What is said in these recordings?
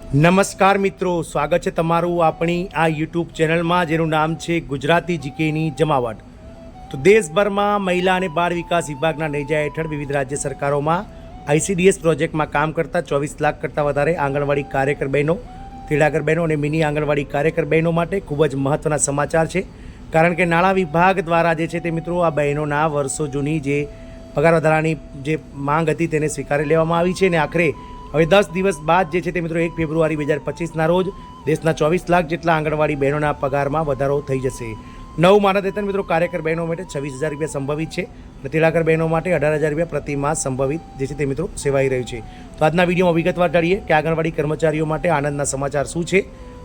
નમસ્કાર મિત્રો, સ્વાગત છે તમારું આપણી આ યુટ્યુબ ચેનલમાં જેનું નામ છે ગુજરાતી જીકેની જમાવટ। તો દેશભરમાં મહિલા અને બાળ વિકાસ વિભાગના નેજા હેઠળ વિવિધ રાજ્ય સરકારોમાં ICDS પ્રોજેક્ટમાં કામ કરતા 24 લાખ કરતાં વધારે આંગણવાડી કાર્યકર બહેનો, તેડાગર બહેનો અને મિની આંગણવાડી કાર્યકર બહેનો માટે ખૂબ જ મહત્ત્વના સમાચાર છે। કારણ કે નાણાં વિભાગ દ્વારા જે છે તે મિત્રો આ બહેનોના વર્ષો જૂની જે પગાર વધારાની જે માંગ હતી તેને સ્વીકારી લેવામાં આવી છે અને આખરે હવે 10 દિવસ બાદ જે છે તે મિત્રો 1 ફેબ્રુઆરી 2025ના રોજ દેશના 24 લાખ જેટલા આંગણવાડી બહેનોના પગારમાં વધારો થઈ જશે। નવું માનદ વેતન મિત્રો કાર્યકર બહેનો માટે 26,000 રૂપિયા સંભવિત છે અને તેડાગર બહેનો માટે 18,000 રૂપિયા પ્રતિ માસ સંભવિત જે છે તે મિત્રો સેવાઈ રહ્યું છે। તો આજના વિડીયોમાં વિગતવાર જાણીએ કે આંગણવાડી કર્મચારીઓ માટે આનંદના સમાચાર શું છે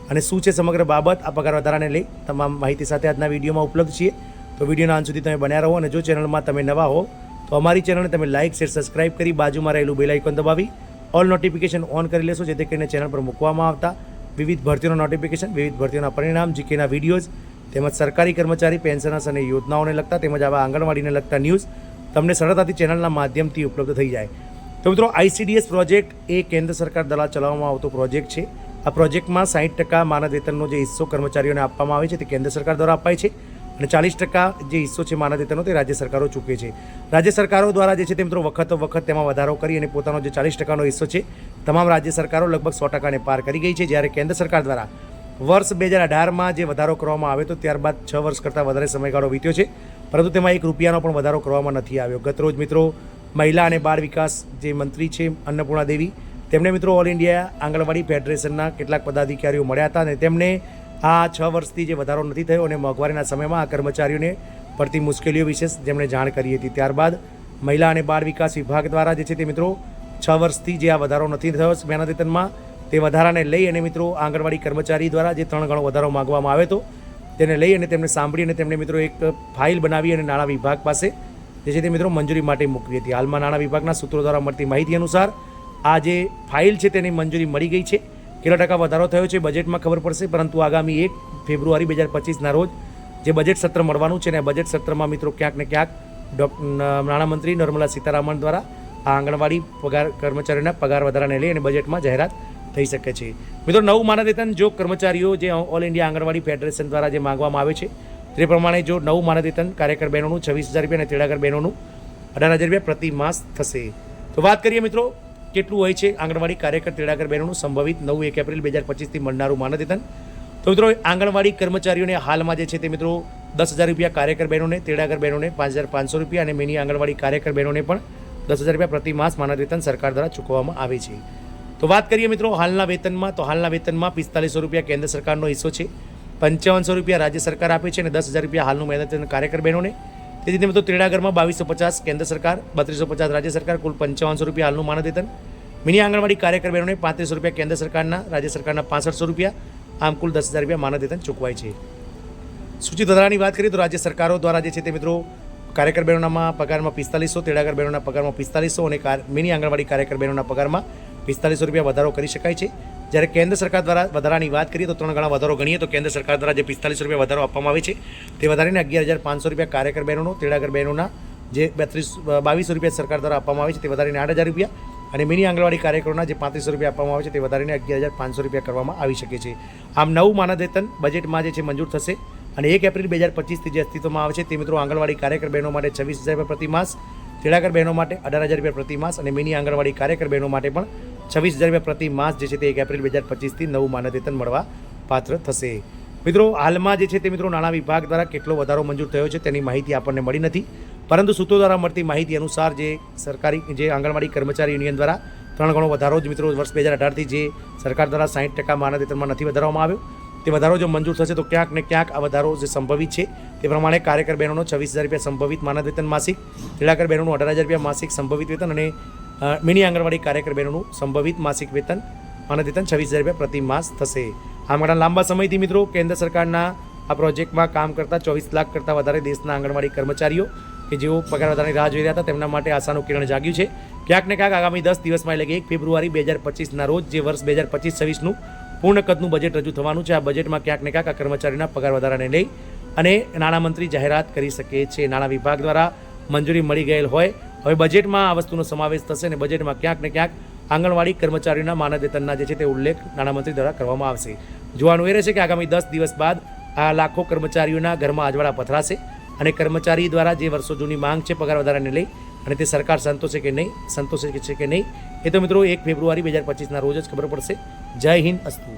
અને શું છે સમગ્ર બાબત। આ પગાર વધારાને લઈ તમામ માહિતી સાથે આજના વિડીયોમાં ઉપલબ્ધ છીએ। તો વિડીયોના અંત સુધી તમે બન્યા રહો અને જો ચેનલમાં તમે નવા હો તો અમારી ચેનલને તમે લાઇક, શેર, સબસ્ક્રાઇબ કરી બાજુમાં રહેલું બેલ આઇકોન દબાવી ઓલ નોટિફિકેશન ઓન કરી લેશો, જેથી કરીને ચેનલ પર મૂકવામાં આવતા વિવિધ ભરતીઓના નોટિફિકેશન, વિવિધ ભરતીઓના પરિણામ, જીકેના વિડીયોઝ તેમજ સરકારી કર્મચારી પેન્શનર્સ અને યોજનાઓને લગતા તેમજ આવા આંગણવાડીને લગતા ન્યૂઝ તમને સરળતાથી ચેનલના માધ્યમથી ઉપલબ્ધ થઈ જાય। તો મિત્રો ICDS પ્રોજેક્ટ એ કેન્દ્ર સરકાર દ્વારા ચલાવવામાં આવતો પ્રોજેક્ટ છે। આ પ્રોજેક્ટમાં 60% માનદ વેતનનો જે હિસ્સો કર્મચારીઓને આપવામાં આવે છે તે કેન્દ્ર સરકાર દ્વારા અપાય છે અને 40% જે હિસ્સો છે માનદ વેતનનો તે રાજ્ય સરકારો ચૂકે છે। રાજ્ય સરકારો દ્વારા જે છે તે મિત્રો વખત તેમાં વધારો કરી અને પોતાનો જે 40%નો હિસ્સો છે તમામ રાજ્ય સરકારો લગભગ 100%ને પાર કરી ગઈ છે। જ્યારે કેન્દ્ર સરકાર દ્વારા વર્ષ 2018માં જે વધારો કરવામાં આવ્યો તો ત્યારબાદ 6 વર્ષ કરતાં વધારે સમયગાળો વીત્યો છે, પરંતુ તેમાં ₹1 પણ વધારો કરવામાં નથી આવ્યો। ગતરોજ મિત્રો મહિલા અને બાળ વિકાસ જે મંત્રી છે અન્નપૂર્ણા દેવી, તેમને મિત્રો ઓલ ઇન્ડિયા આંગણવાડી ફેડરેશનના કેટલાક પદાધિકારીઓ મળ્યા હતા અને તેમને આ 6 વર્ષથી જે વધારો નથી થયો અને મોંઘવારીના સમયમાં આ કર્મચારીઓને પડતી મુશ્કેલીઓ વિશે જેમણે જાણ કરી હતી। ત્યારબાદ મહિલા અને બાળ વિકાસ વિભાગ દ્વારા જે છે તે મિત્રો 6 વર્ષથી જે આ વધારો નથી થયો માનદ વેતનમાં તે વધારાને લઈ અને મિત્રો આંગણવાડી કર્મચારી દ્વારા જે 3 ગણો વધારો માગવામાં આવ્યો હતો તેને લઈ અને તેમને સાંભળી અને તેમને મિત્રો એક ફાઇલ બનાવી અને નાણાં વિભાગ પાસે જે છે તે મિત્રો મંજૂરી માટે મૂકવી હતી। હાલમાં નાણાં વિભાગના સૂત્રો દ્વારા મળતી માહિતી અનુસાર આ જે ફાઇલ છે તેની મંજૂરી મળી ગઈ છે। કેટલા ટકા વધારો થયો છે બજેટમાં ખબર પડશે, પરંતુ આગામી 1 ફેબ્રુઆરી 2025ના રોજ જે બજેટ સત્ર મળવાનું છે અને આ બજેટ સત્રમાં મિત્રો ક્યાંક ને ક્યાંક નાણામંત્રી નિર્મલા સીતારામન દ્વારા આ આંગણવાડી પગાર કર્મચારીઓના પગાર વધારાને લઈ અને બજેટમાં જાહેરાત થઈ શકે છે। મિત્રો નવું માનદ વેતન જો કર્મચારીઓ જે ઓલ ઇન્ડિયા આંગણવાડી ફેડરેશન દ્વારા જે માંગવામાં આવે છે તે પ્રમાણે જો નવું માનદ વેતન કાર્યકર બહેનોનું 26,000 રૂપિયા અને તેડાગર બહેનોનું 18,000 રૂપિયા પ્રતિ માસ થશે। તો વાત કરીએ મિત્રો કેટલું હોય છે આંગણવાડી કાર્યકર તેડાગર બહેનોનું સંભવિત 9 એપ્રિલ 2025થી મળનારું માનદ વેતન। તો મિત્રો આંગણવાડી કર્મચારીઓને હાલમાં જે છે તે મિત્રો 10,000 રૂપિયા કાર્યકર બહેનોને, તેડાગર બહેનોને 5,500 રૂપિયા અને મિની આંગણવાડી કાર્યકર બહેનોને પણ 10,000 રૂપિયા પ્રતિ માસ માનદ વેતન સરકાર દ્વારા ચૂકવવામાં આવે છે। તો વાત કરીએ મિત્રો હાલના વેતનમાં, તો હાલના વેતનમાં 4500 રૂપિયા કેન્દ્ર સરકારનો હિસ્સો છે, 5500 રૂપિયા રાજ્ય સરકાર આપે છે અને 10,000 રૂપિયા હાલનું માનદ વેતન કાર્યકર બહેનોને। તેથી મિત્રો તેડાગરમાં 2250 કેન્દ્ર સરકાર, 3250 રાજ્ય સરકાર, કુલ 5500 રૂપિયા હાલનું માનદ વેતન। મિની આંગણવાડી કાર્યકર બહેનોને 3500 રૂપિયા કેન્દ્ર સરકારના, રાજ્ય સરકારના 6500 રૂપિયા, આમ કુલ 10,000 રૂપિયા માનદ વેતન ચૂકવાય છે। સૂચિત વધારાની વાત કરીએ તો રાજ્ય સરકારો દ્વારા જે છે તે મિત્રો કાર્યકર બહેનોના પગારમાં 4500, તેડાગર બહેનોના પગારમાં 4500 અને મિની આંગણવાડી કાર્યકર બહેનોના પગારમાં 4500 રૂપિયા વધારો કરી શકાય છે। જ્યારે કેન્દ્ર સરકાર દ્વારા વધારાની વાત કરીએ તો 3 ગણા વધારો ગણીએ તો કેન્દ્ર સરકાર દ્વારા જે 4500 રૂપિયા વધારો આપવામાં આવે છે તે વધારીને 11,500 રૂપિયા કાર્યકર બહેનોનો, તેડાગર બહેનોના જે 2200 રૂપિયા સરકાર દ્વારા આપવામાં આવે છે તે વધારીને 8,000 રૂપિયા અને મિની આંગણવાડી કાર્યકરોના જે 3500 રૂપિયા આપવામાં આવે છે તે વધારીને 11,500 રૂપિયા કરવામાં આવી શકે છે। આમ નવું માનદ વેતન બજેટમાં જે છે મંજૂર થશે અને 1 એપ્રિલ 2025થી જે અસ્તિત્વમાં આવે છે તે મિત્રો આંગણવાડી કાર્યકર બહેનો માટે 26,000 રૂપિયા પ્રતિ માસ, તેડાગર બહેનો માટે 18,000 રૂપિયા પ્રતિ માસ અને મિની આંગણવાડી કાર્યકર બહેનો માટે પણ 26,000 રૂપિયા પ્રતિ માસ જે છે તે 1 એપ્રિલ 2025થી નવું માનદ વેતન મળવા પાત્ર થશે। મિત્રો હાલમાં જે છે તે મિત્રો નાણાં વિભાગ દ્વારા કેટલો વધારો મંજૂર થયો છે તેની માહિતી આપણને મળી નથી, પરંતુ સૂત્રો દ્વારા મળતી માહિતી અનુસાર જે સરકારી જે આંગણવાડી કર્મચારી યુનિયન દ્વારા 3 ગણો વધારો જ મિત્રો વર્ષ 2018થી જે સરકાર દ્વારા 60% માનદ વેતનમાં નથી વધારવામાં આવ્યો તે વધારો જો મંજૂર થશે તો ક્યાંક ને ક્યાંક આ વધારો જે સંભવિત છે તે પ્રમાણે કાર્યકર બહેનોનો 26,000 રૂપિયા સંભવિત માનદ વેતન માસિક, તેડાગર બહેનોનું 18,000 રૂપિયા માસિક સંભવિત વેતન અને મિની આંગણવાડી કાર્યકર બહેનોનું સંભવિત માસિક વેતન માનદ વેતન 26,000 રૂપિયા પ્રતિ માસ થશે। આમ ઘણા લાંબા સમયથી મિત્રો કેન્દ્ર સરકારના આ પ્રોજેક્ટમાં કામ કરતા 24 લાખ કરતાં વધારે દેશના આંગણવાડી કર્મચારીઓ કે જેઓ પગાર વધારાની રાહ જોઈ રહ્યા હતા તેમના માટે આશાનું કિરણ જાગ્યું છે। ક્યાંક ને ક્યાંક આગામી 10 દિવસમાં એટલે કે 1 ફેબ્રુઆરી 2025ના રોજ જે વર્ષ 2025-26નું પૂર્ણ કદનું બજેટ રજૂ થવાનું છે, આ બજેટમાં ક્યાંક ને ક્યાંક આ કર્મચારીના પગાર વધારાને લઈ અને નાણામંત્રી જાહેરાત કરી શકે છે। નાણાં વિભાગ દ્વારા મંજૂરી મળી ગયેલ હોય હવે બજેટમાં આ વસ્તુનો સમાવેશ થશે અને બજેટમાં ક્યાંક ને ક્યાંક આંગણવાડી કર્મચારીઓના માનદેતનના જે છે તે ઉલ્લેખ નાણામંત્રી દ્વારા કરવામાં આવશે. જોવાનું એ રહેશે કે આગામી 10 દિવસ બાદ આ લાખો કર્મચારીઓના ઘરમાં અજવાળા પથરાશે અને કર્મચારી દ્વારા જે વર્ષો જૂની માંગ છે પગાર વધારાને લઈ અને તે સરકાર સંતોષે છે કે નહીં એ તો મિત્રો 1 ફેબ્રુઆરી 2025ના રોજ જ ખબર પડશે. જય હિન્દ, અસ્તુ.